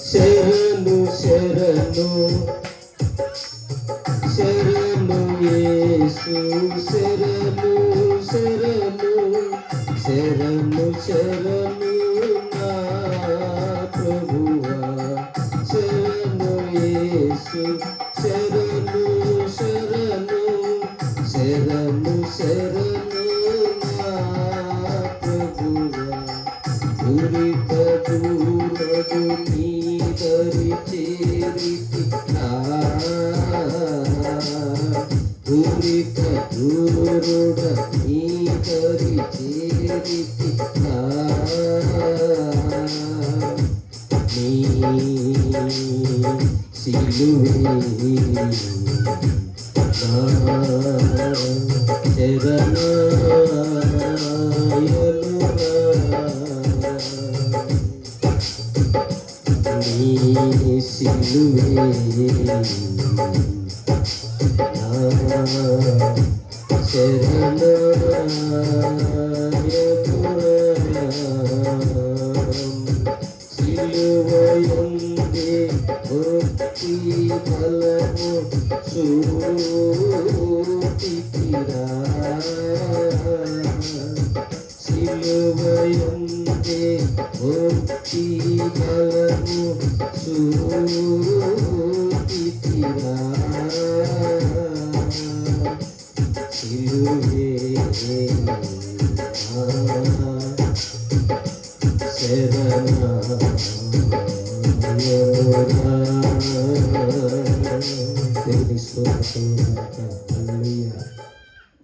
శరణు శరణు శరణు యేసు శరణు శరణు శరణు శరణు నా ప్రభువా శరణు యేసు శరణు శరణు శరణు శరణు నా ప్రభువా దురిత దూరదు నీ దరి చేరితి దురిత దూరుడ నీ దరి చేరితి నీ సిలువే సిలువయందే భక్తి బలము చూపితిరా సిలువయందే భక్తి బలము చూపితిరా సిలువే శరణ దేవుని స్తోత్రం. హల్లెలూయా.